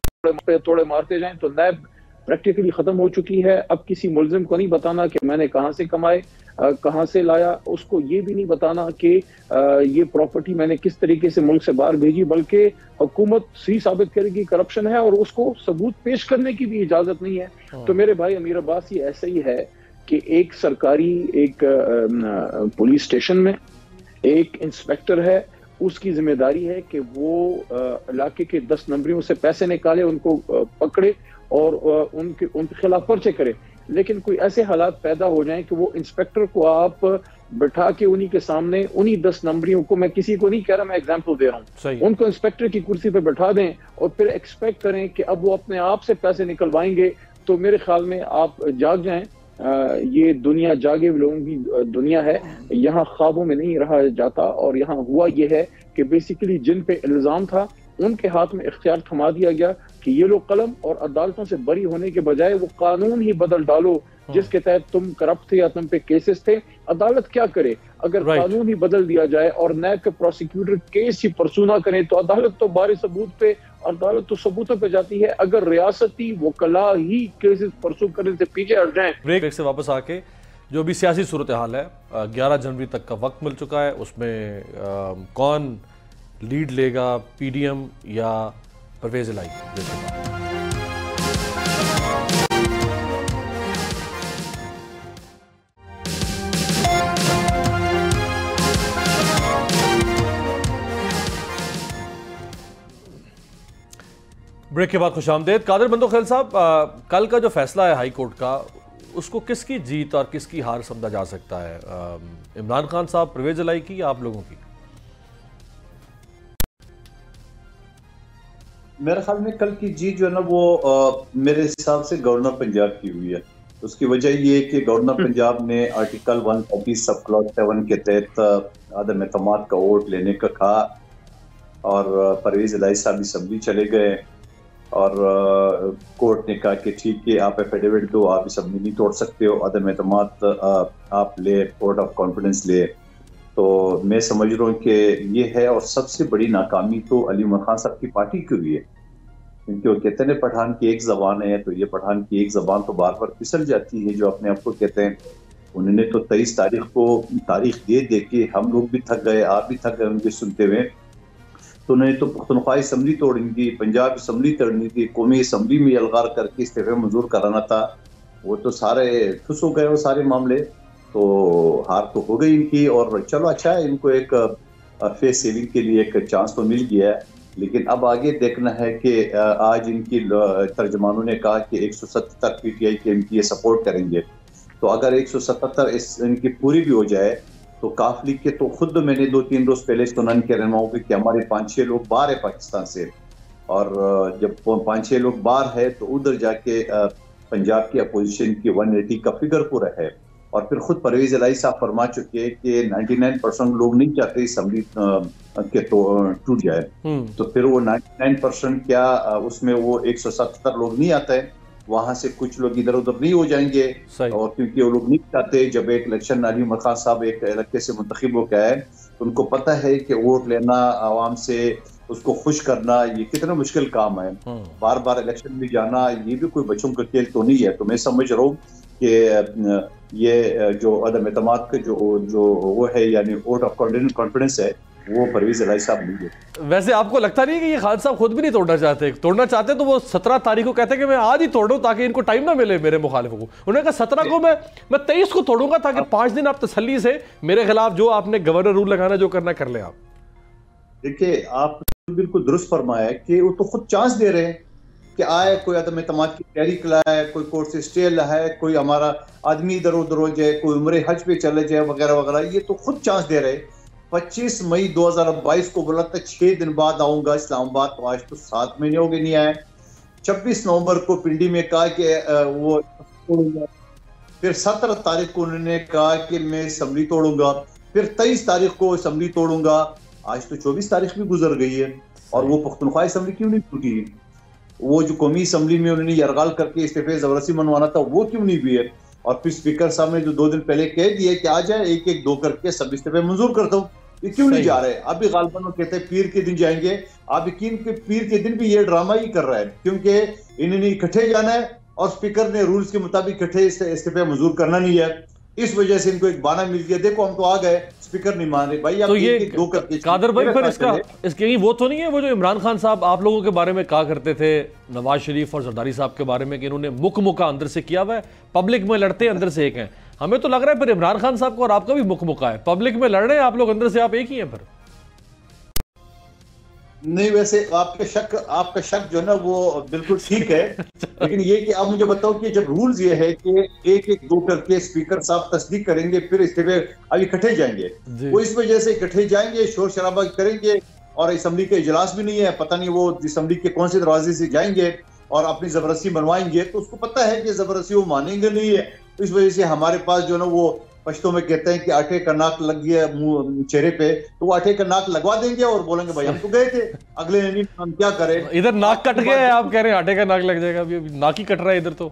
[SPEAKER 2] پہ توڑے مارتے جائیں تو نیب پریکٹیکلی ختم ہو چکی ہے. اب کسی ملزم کو نہیں بتانا کہ میں نے کہاں سے کمائے، کہاں سے لایا، اس کو یہ بھی نہیں بتانا کہ یہ پراپرٹی میں نے کس طریقے سے ملک سے باہر بھیجی، بلکہ حکومت صحیح ثابت کرے گی کرپشن ہے اور اس کو ثبوت پیش کرنے کی بھی اجازت نہیں ہے. تو میرے بھائی امیر عباس، یہ ایسے ہی ہے کہ ایک سرکاری ایک پولیس اسٹیشن میں ایک انسپیکٹر ہے، اس کی ذمہ داری ہے کہ وہ علاقے کے 10 نمبریوں سے پیسے نکالے، ان کو پکڑے اور ان کے خلاف پرچے کرے. لیکن کوئی ایسے حالات پیدا ہو جائیں کہ وہ انسپیکٹر کو آپ بٹھا کے انہی کے سامنے انہی 10 نمبریوں کو، میں کسی کو نہیں کہہ رہا، میں ایگزامپل دے رہا ہوں، ان کو انسپیکٹر کی کرسی پہ بٹھا دیں اور پھر ایکسپیکٹ کریں کہ اب وہ اپنے آپ سے پیسے نکلوائیں گے. تو میرے خیال میں آپ جاگ جائیں. یہ دنیا جاگے لوگوں کی دنیا ہے، یہاں خوابوں میں نہیں رہا جاتا. اور یہاں ہوا یہ ہے کہ بیسیکلی جن پہ الزام تھا ان کے ہاتھ میں اختیار تھما دیا گیا کہ یہ لوگ قلم، اور عدالتوں سے بری ہونے کے بجائے وہ قانون ہی بدل ڈالو جس کے تحت تم کرپٹ تھے یا تم پہ کیسز تھے. عدالت کیا کرے اگر قانون ہی بدل دیا جائے اور نیب کے پروسیکیوٹر کیس ہی پرسو نہ کریں تو عدالت تو بارے ثبوت پہ، عدالت تو ثبوتوں پہ جاتی ہے. اگر ریاستی وکلاء ہی کیسز پرسو کرنے سے پیچھے ہٹ جائیں.
[SPEAKER 4] بریک سے واپس آ کے جو بھی سیاسی صورتحال ہے، 11 جنوری تک کا وقت مل چکا ہے، اس میں کون لیڈ لے گا، PDM یا پرویز الہی؟ بریک کے بعد خوش آمدید. قادر بندوخیل صاحب، کل کا جو فیصلہ ہے ہائی کورٹ کا، اس کو کس کی جیت اور کس کی ہار سمجھا جا سکتا ہے؟ عمران خان صاحب، پرویز الہی کی، یا آپ لوگوں کی؟
[SPEAKER 1] میرے خیال میں کل کی جیت جو ہے نا وہ میرے حساب سے گورنر پنجاب کی ہوئی ہے. اس کی وجہ یہ کہ گورنر پنجاب نے آرٹیکل 130 سب کلاس 7 کے تحت عدم اعتماد کا ووٹ لینے کا کہا، اور پرویز الہی صاحب اسمبلی چلے گئے اور کورٹ نے کہا کہ ٹھیک ہے، آپ ایفیڈیوٹ دو، آپ اسمبلی نہیں توڑ سکتے ہو، عدم اعتماد آپ لے، ووٹ آف کانفیڈنس لے. تو میں سمجھ رہا ہوں کہ یہ ہے، اور سب سے بڑی ناکامی تو علی محمد خان صاحب کی پارٹی کی ہوئی ہے، کیونکہ وہ کہتے ہیں پٹھان کی ایک زبان ہے، تو یہ پٹھان کی ایک زبان تو بار بار پھسل جاتی ہے. جو اپنے آپ کو کہتے ہیں، انہوں نے تو 23 تاریخ کو تاریخ دے کے ہم لوگ بھی تھک گئے، آپ بھی تھک گئے ان کے سنتے ہوئے. تو انہوں نے تو پختونخوا اسمبلی توڑنی تھی، پنجاب اسمبلی توڑنی تھی، قومی اسمبلی میں الغار کر کے استعفے منظور کرانا تھا. وہ تو سارے ٹھس ہو گئے وہ سارے معاملے. تو ہار تو ہو گئی ان کی، اور چلو اچھا ہے، ان کو ایک فیس سیونگ کے لیے ایک چانس تو مل گیا ہے. لیکن اب آگے دیکھنا ہے کہ آج ان کی ترجمانوں نے کہا کہ 177 PTI کے MP سپورٹ کریں گے. تو اگر 177 ان کی پوری بھی ہو جائے تو کاف لیگ کے تو خود میں نے 2-3 روز پہلے سنن کے رہنماؤں پہ کہ ہمارے 5-6 لوگ باہر ہے پاکستان سے، اور جب 5-6 لوگ باہر ہے تو ادھر جا کے پنجاب کی اپوزیشن کی 180 کا فگر پورا ہے. اور پھر خود پرویز الہی صاحب فرما چکے کہ 99% لوگ نہیں چاہتے اسمبلی کے ٹوٹ جائے. تو پھر وہ 99% کیا اس میں وہ 177 لوگ نہیں آتا ہے. वहाँ से कुछ लोग इधर उधर नहीं हो जाएंगे, और क्योंकि वो लोग नहीं चाहते, जब एक इलेक्शन अली उमर खान साहब एक इलाके से मुंतखब होकर आए तो उनको पता है कि वोट लेना, आवाम से उसको खुश करना, ये कितना मुश्किल काम है। बार बार इलेक्शन में जाना ये भी कोई बच्चों का खेल तो नहीं है। तो मैं समझ रहा हूँ कि ये जो अदम एतमाद का जो वो है, यानी वोट ऑफ कॉन्फिडेंस है, वो परवेज इलाही साहब नहीं है।
[SPEAKER 4] वैसे आपको लगता नहीं है कि ये खान साहब खुद भी नहीं तोड़ना चाहते तो वो 17 तारीख को कहते हैं कि मैं आज ही तोड़ दूं ताकि इनको टाइम ना मिले मेरे मुखालिफों को। उन्होंने कहा 17 को मैं 23 को तोड़ूंगा ताकि 5 दिन आप तसल्ली से मेरे खिलाफ जो आपने गवर्नर रूल लगाना जो करना कर ले आप।
[SPEAKER 1] देखिए, आप बिल्कुल दुरुस्त फरमाया कि वो तो खुद चांस दे रहे हैं कि आए, कोई अदम एतमाद की तहरीक लाए, कोई कोर्ट से स्टे लाए, कोई हमारा आदमी इधर उधर हो जाए, कोई उम्रे हज पे चले जाए वगैरह वगैरह, ये तो खुद चांस दे रहे। 25 मई 2022 को बोला था 6 दिन बाद आऊंगा इस्लामाबाद, तो आज तो 7 महीने हो गए नहीं आए। 26 नवंबर को पिंडी में कहा कि वो, फिर 17 तारीख को उन्होंने कहा कि मैं असम्बली तोड़ूंगा, फिर 23 तारीख को असम्बली तोड़ूंगा। आज तो 24 तारीख भी गुजर गई है और वो पख्तूनख्वा असम्बली क्यों नहीं टूटी? वो जो कौमी असम्बली में उन्होंने यरगाल करके इस्तीफे जबरदस्ती मनवाना था वो क्यों नहीं हुई है? और फिर स्पीकर साहब ने जो 2 दिन पहले कह दिया कि आ जाए एक एक दो करके सब इस्तीफे मंजूर करता हूँ, ये क्यों नहीं जा रहे? अब भी गालबन कहते हैं पीर के दिन जाएंगे। आप यकीन के पीर के दिन भी ये ड्रामा ही कर रहा है, क्योंकि इन्होंने इकट्ठे जाना है और स्पीकर ने रूल्स के मुताबिक इकट्ठे इस्तीफे मंजूर करना नहीं है। इस वजह से इनको एक बहाना मिल गया, देखो हम तो आ गए, स्पीकर नहीं मान रहे। भाई आप
[SPEAKER 4] तो ये
[SPEAKER 1] दो करके
[SPEAKER 4] कादर भाई फिर इसके ही वो तो नहीं है वो जो इमरान खान साहब आप लोगों के बारे में कहा करते थे, नवाज शरीफ और जरदारी साहब के बारे में, कि इन्होंने मुका अंदर से किया हुआ है, पब्लिक में लड़ते अंदर से एक हैं। हमें तो लग रहा है फिर इमरान खान साहब को और आपका भी मुका है, पब्लिक में लड़ रहे हैं आप लोग, अंदर से आप एक ही हैं। फिर
[SPEAKER 1] नहीं, वैसे आपका शक जो है ना वो बिल्कुल ठीक है, लेकिन ये कि आप मुझे बताओ कि जब रूल्स ये है कि एक एक दो करके स्पीकर साहब तस्दीक करेंगे, फिर इस्तीफे अब इकट्ठे जाएंगे, वो इस वजह से इकट्ठे जाएंगे, शोर शराबा करेंगे, और असम्बली का इजलास भी नहीं है, पता नहीं वो असम्बली के कौन से दरवाजे से जाएंगे और अपनी जबरदस्ती मनवाएंगे, तो उसको पता है कि जबरदस्ती वो मानेंगे नहीं है। इस वजह से हमारे पास जो ना वो पश्तो में कहते हैं कि आटे का नाक लग गया मुंह चेहरे पे, तो वो आटे का नाक लगवा देंगे और बोलेंगे भाई हम तो गए थे, अगले दिन हम क्या करें।
[SPEAKER 4] इधर नाक कट गया है, आप कह रहे हैं आटे का नाक लग जाएगा, अभी नाक ही कट रहा है इधर तो।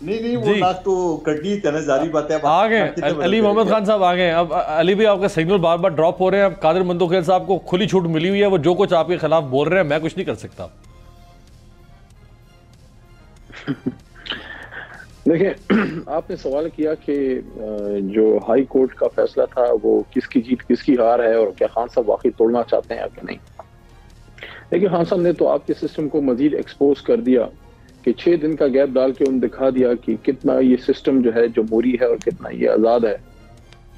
[SPEAKER 1] नहीं वो नाक तो कटी है, जारी बात है।
[SPEAKER 4] आ गए अली मोहम्मद खान साहब आ गए। अब अली भाई आपका सिग्नल बार बार ड्रॉप हो रहे हैं। अब कादिर मंदोखेल साहब को खुली छूट मिली हुई है, वो जो कुछ आपके खिलाफ बोल रहे हैं मैं कुछ नहीं कर सकता।
[SPEAKER 2] देखिए, आपने सवाल किया कि जो हाई कोर्ट का फैसला था वो किसकी जीत किसकी हार है, और क्या खान साहब वाकई तोड़ना चाहते हैं या कि नहीं। देखिए, खान साहब ने तो आपके सिस्टम को मजीद एक्सपोज कर दिया कि 6 दिन का गैप डाल के उन्हें दिखा दिया कि कितना ये सिस्टम जो है जमहूरी है और कितना ये आज़ाद है,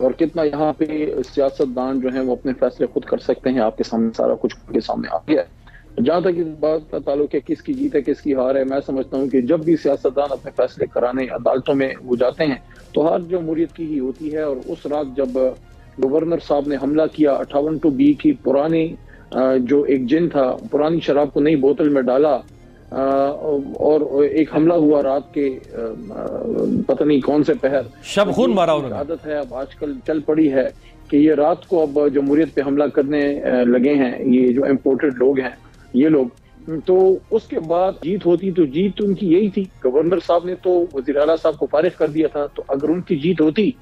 [SPEAKER 2] और कितना यहाँ पे सियासतदान जो है वो अपने फैसले खुद कर सकते हैं। आपके सामने सारा कुछ के सामने आ गया है। जहाँ तक इस बात का ताल्लुक है किसकी जीत है किसकी हार है, मैं समझता हूँ कि जब भी सियासतदान अपने फैसले कराने अदालतों में वो जाते हैं तो हार जमहूरियत की ही होती है। और उस रात जब गवर्नर साहब ने हमला किया 58B की पुरानी जो एक जिन था, पुरानी शराब को नई बोतल में डाला, और एक हमला हुआ रात के पता नहीं कौन से पहर,
[SPEAKER 4] शब खून मारा उन्होंने।
[SPEAKER 2] आदत है अब आजकल चल पड़ी है कि ये रात को अब जमहूरियत पे हमला करने लगे हैं ये जो इम्पोर्टेड लोग हैं ये लोग। तो उसके बाद जीत होती तो जीत तो उनकी यही थी। गवर्नर साहब ने तो वजीर आला साहब को फारिग कर दिया था, तो अगर उनकी जीत होती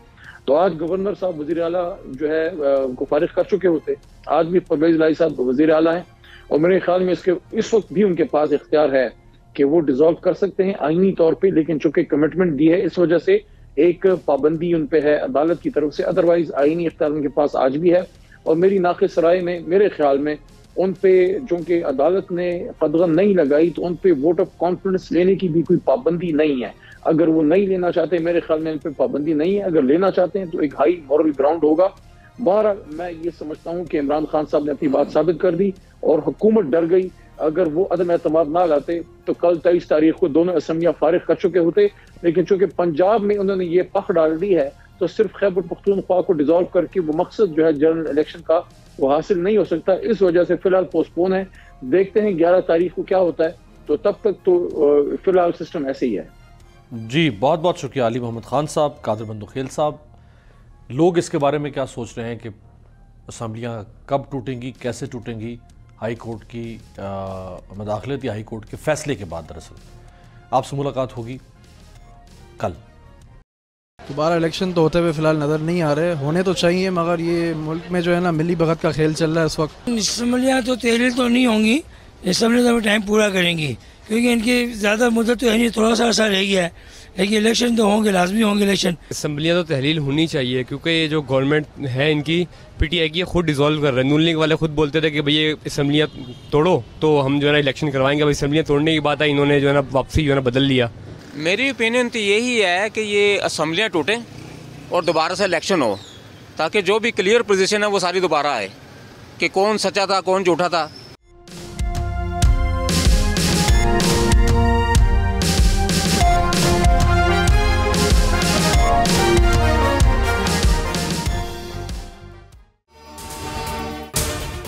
[SPEAKER 2] तो आज गवर्नर साहब वजीर आला जो है को फारिग कर चुके होते। आज भी परवेज इलाही साहब वजीर आला हैं और मेरे ख्याल में इस वक्त भी उनके पास इख्तियार है कि वो डिसॉल्व कर सकते हैं आईनी तौर पर, लेकिन चूंकि कमिटमेंट दी है इस वजह से एक पाबंदी उन पे है अदालत की तरफ से, अदरवाइज आईनी इख्तियार उनके पास आज भी है। और मेरी नाक़िस राय में मेरे ख्याल में उन पे चूंकि अदालत ने कदगन नहीं लगाई तो उन पे वोट ऑफ कॉन्फिडेंस लेने की भी कोई पाबंदी नहीं है। अगर वो नहीं लेना चाहते मेरे ख्याल में उन पे पाबंदी नहीं है, अगर लेना चाहते हैं तो एक हाई मॉरल ग्राउंड होगा। बहरहाल मैं ये समझता हूँ कि इमरान खान साहब ने अपनी बात साबित कर दी और हुकूमत डर गई। अगर वो अदम एतमाद ना लाते तो कल 23 तारीख को दोनों असम्बलियां फारिग कर चुके होते, लेकिन चूंकि पंजाब में उन्होंने ये पख डाल दी है तो सिर्फ खैबर पख्तूनख्वा को डिसॉल्व करके वो मकसद जो है जनरल इलेक्शन का वो हासिल नहीं हो सकता। इस वजह से फिलहाल पोस्टपोन है, देखते हैं 11 तारीख को क्या होता है, तो तब तक तो फिलहाल सिस्टम ऐसे ही है।
[SPEAKER 4] जी बहुत बहुत शुक्रिया अली मोहम्मद खान साहब, कादिर मंदोखेल साहब। लोग इसके बारे में क्या सोच रहे हैं कि असम्बलियाँ कब टूटेंगी, कैसे टूटेंगी, हाई कोर्ट की मदाखलत या हाई कोर्ट के फैसले के बाद दरअसल आपसे मुलाकात होगी कल।
[SPEAKER 5] दोबारा इलेक्शन तो होते हुए फिलहाल नज़र नहीं आ रहे, होने तो चाहिए मगर ये मुल्क में जो है ना मिली भगत का खेल चल रहा है इस वक्त।
[SPEAKER 6] असम्बलियाँ तो तहरील तो नहीं होंगी, असम्बली तो टाइम पूरा करेंगी क्योंकि इनकी ज़्यादा मुद्दत तो है नहीं, थोड़ा सा अर्सा रह गया है, लेकिन इलेक्शन तो होंगे, लाजमी होंगे इलेक्शन।
[SPEAKER 7] असम्बलियाँ तो तहलील होनी चाहिए क्योंकि ये जो गवर्नमेंट है इनकी पीटीआई की खुद डिसॉल्व कर रहे हैं। नून लीग वाले खुद बोलते थे कि भाई ये असम्बलियाँ तोड़ो तो हम जो है ना इलेक्शन करवाएंगे, भाई असम्बलियाँ तोड़ने की बात है, इन्होंने जो है ना वापसी जो है ना बदल लिया।
[SPEAKER 8] मेरी ओपिनियन तो यही है कि ये असम्बलियाँ टूटें और दोबारा से इलेक्शन हो ताकि जो भी क्लियर पोजीशन है वो सारी दोबारा आए कि कौन सच्चा था कौन झूठा था।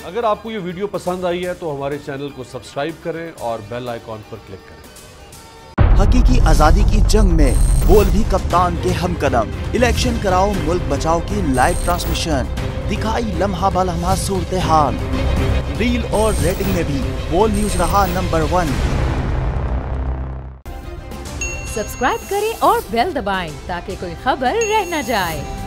[SPEAKER 4] अगर आपको ये वीडियो पसंद आई है तो हमारे चैनल को सब्सक्राइब करें और बेल आइकॉन पर क्लिक करें।
[SPEAKER 9] हकीकी आजादी की जंग में बोल भी कप्तान के हमकदम। इलेक्शन कराओ मुल्क बचाओ की लाइव ट्रांसमिशन, दिखाई लम्हा बलम्हा सूरत हाल। रील और रेटिंग में भी बोल न्यूज रहा नंबर 1।
[SPEAKER 10] सब्सक्राइब करें और बेल दबाएं ताकि कोई खबर रह न जाए।